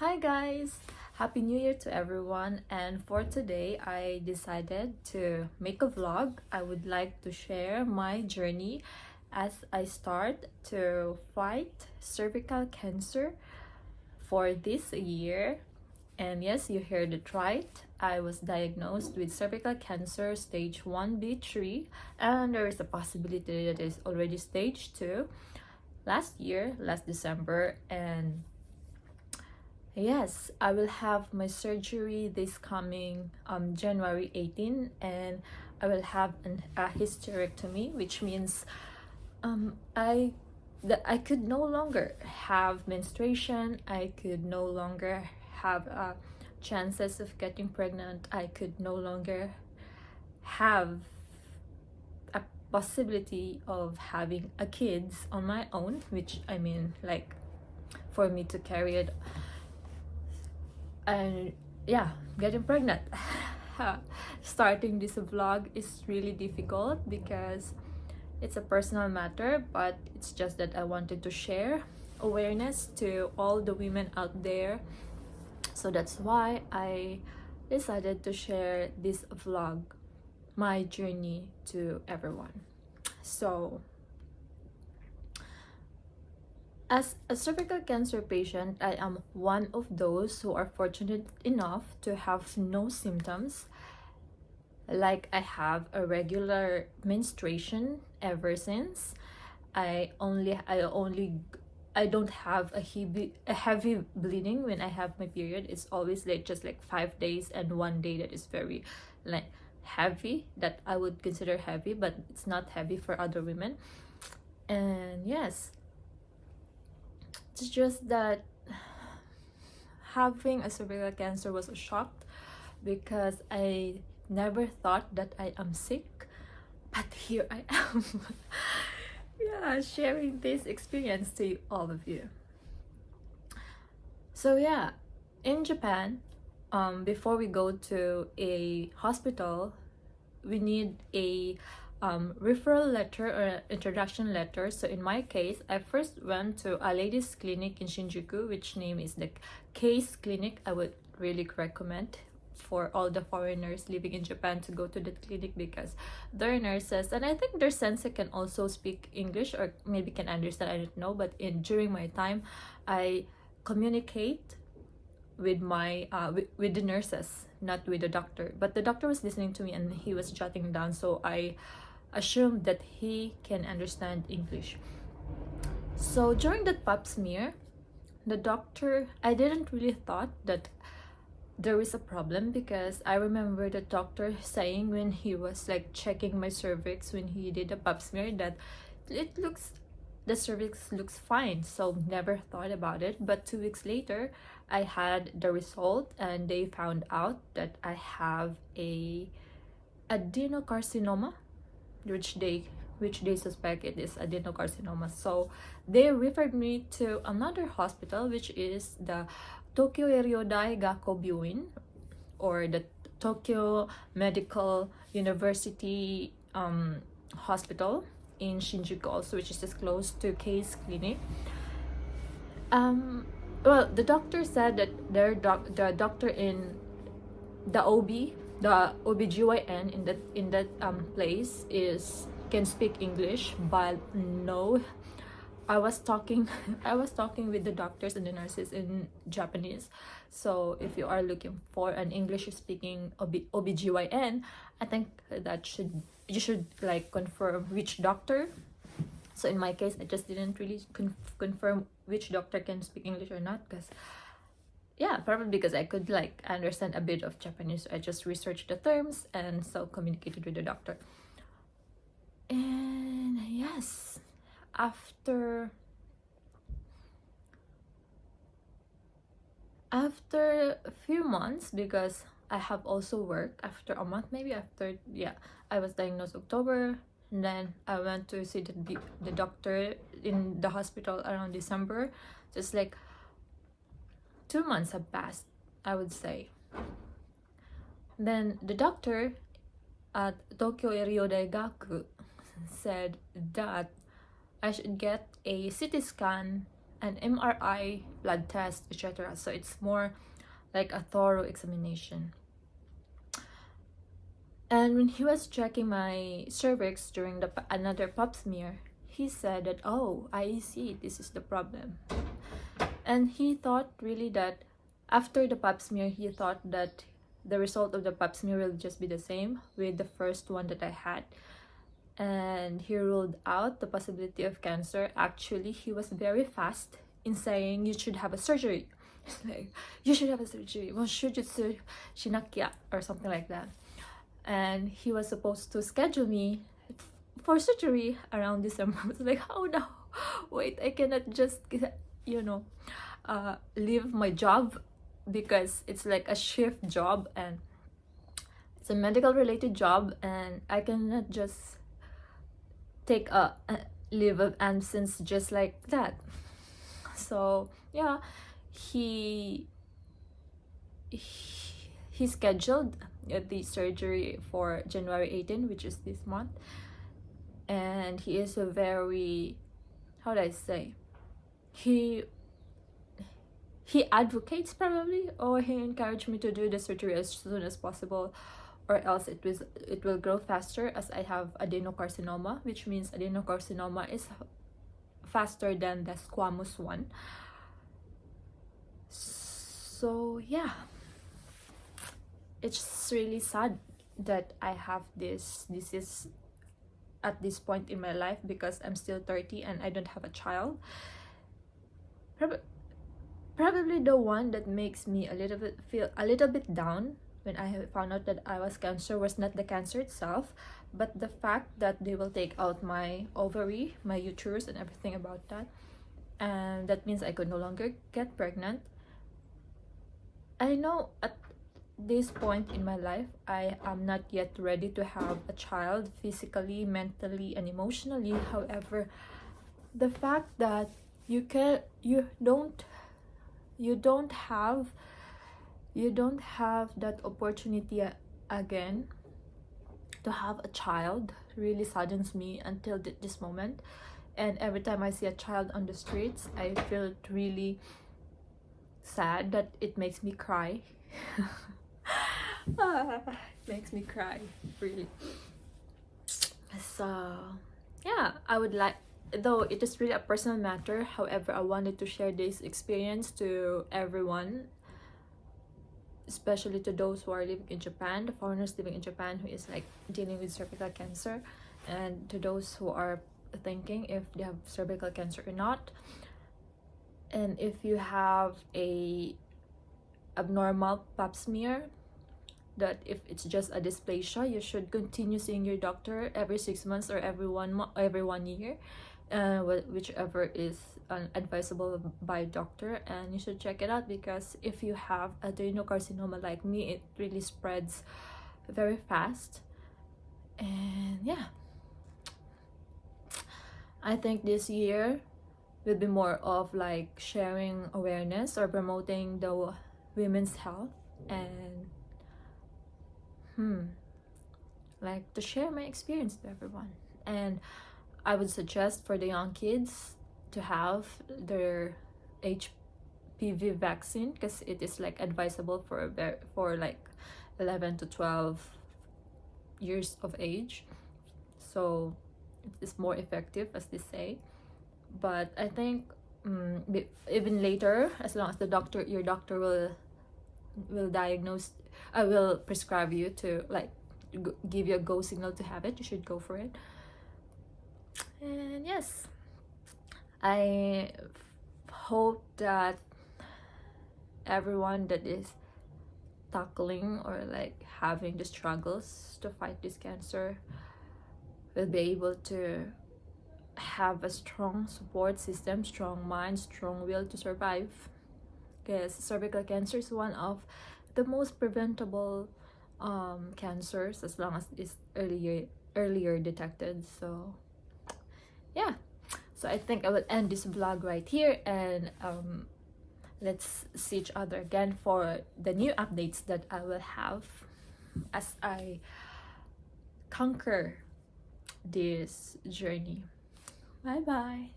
Hi guys! Happy New Year to everyone, and for today I decided to make a vlog. I would like to share my journey as I start to fight cervical cancer for this year. And yes, you heard it right. I was diagnosed with cervical cancer stage 1B3, and there is a possibility that it's already stage 2 last December. And yes, I will have my surgery this coming January 18, and I will have a hysterectomy, which means I could no longer have menstruation. I could no longer have chances of getting pregnant. I could no longer have a possibility of having a kids on my own, which I mean, like, for me to carry it. And yeah, getting pregnant. Starting this vlog is really difficult because it's a personal matter, but it's just that I wanted to share awareness to all the women out there. So that's why I decided to share this vlog, my journey, to everyone. So as a cervical cancer patient, I am one of those who are fortunate enough to have no symptoms. Like, I have a regular menstruation ever since. I don't have a heavy bleeding when I have my period. It's always like just like 5 days and one day that is very like heavy, that I would consider heavy, but it's not heavy for other women. And yes, it's just that having a cervical cancer was a shock because I never thought that I am sick, but here I am. Yeah, sharing this experience to all of you. So yeah, in Japan, before we go to a hospital, we need a referral letter or introduction letter. So in my case, I first went to a ladies clinic in Shinjuku, which name is the Case Clinic. I would really recommend for all the foreigners living in Japan to go to that clinic because their nurses, and I think their sensei can also speak English or maybe can understand, I don't know, but during my time I communicate with my with the nurses, not with the doctor, but the doctor was listening to me and he was jotting down, so I assumed that he can understand English. So during that pap smear, the doctor, I didn't really thought that there is a problem because I remember the doctor saying when he was like checking my cervix when he did a pap smear that the cervix looks fine, so never thought about it. But 2 weeks later I had the result and they found out that I have a adenocarcinoma, which they suspect it is adenocarcinoma. So they referred me to another hospital, which is the Tokyo Ryodai Gakko Byuin, or the Tokyo Medical University Hospital in Shinjuku also, which is just close to Case Clinic. Well, the doctor said that the doctor in the OBGYN in that place can speak English, but no, I was talking with the doctors and the nurses in Japanese. So if you are looking for an English speaking OBGYN, I think you should like confirm which doctor. So in my case, I just didn't really confirm which doctor can speak English or not, because yeah, probably because I could like understand a bit of Japanese. So I just researched the terms and so communicated with the doctor. And yes, after a few months, because I have also worked after a month, maybe after, yeah, I was diagnosed October, and then I went to see the doctor in the hospital around December. Just like 2 months have passed, I would say. Then the doctor at Tokyo Ryodai Gaku said that I should get a CT scan, an MRI, blood tests, etc. So it's more like a thorough examination. And when he was checking my cervix during another pap smear, he said that, oh, I see, this is the problem. And he thought really that after the pap smear, he thought that the result of the pap smear will just be the same with the first one that I had. And he ruled out the possibility of cancer. Actually, he was very fast in saying you should have a surgery. Like, you should have a surgery. Well, should you shinakya or something like that. And he was supposed to schedule me for surgery around December. I was like, oh no, wait, I cannot just, leave my job, because it's like a shift job and it's a medical related job, and I cannot just take a leave of absence just like that. So yeah, he scheduled the surgery for January 18, which is this month. And he is a very, how do I say, he advocates probably, or he encouraged me to do the surgery as soon as possible, or else it will grow faster, as I have adenocarcinoma, which means adenocarcinoma is faster than the squamous one. So yeah, it's really sad that I have this disease at this point in my life, because I'm still 30 and I don't have a child. Probably the one that makes me feel a little bit down when I found out that I was cancer was not the cancer itself, but the fact that they will take out my ovary, my uterus, and everything about that. And that means I could no longer get pregnant. I know at this point in my life, I am not yet ready to have a child physically, mentally, and emotionally. However, the fact that you don't have that opportunity again to have a child really saddens me until this moment. And every time I see a child on the streets, I feel really sad that it makes me cry. It makes me cry, really. So yeah, I would like, though it is really a personal matter, however, I wanted to share this experience to everyone, especially to those who are living in Japan, the foreigners living in Japan who is like dealing with cervical cancer, and to those who are thinking if they have cervical cancer or not. And if you have a abnormal pap smear, that if it's just a dysplasia, you should continue seeing your doctor every 6 months or every 1 year, whichever is advisable by doctor. And you should check it out, because if you have adenocarcinoma like me, it really spreads very fast. And yeah, I think this year will be more of like sharing awareness or promoting the women's health, and like to share my experience to everyone. And I would suggest for the young kids to have their HPV vaccine, because it is like advisable for like 11 to 12 years of age, so it's more effective, as they say. But I think even later, as long as your doctor will diagnose, I will prescribe you to like give you a go signal to have it, you should go for it. And yes, I hope that everyone that is tackling or like having the struggles to fight this cancer will be able to have a strong support system, strong mind, strong will to survive, because cervical cancer is one of the most preventable cancers, as long as it's earlier detected. So yeah, so I think I will end this vlog right here, and let's see each other again for the new updates that I will have as I conquer this journey. Bye bye.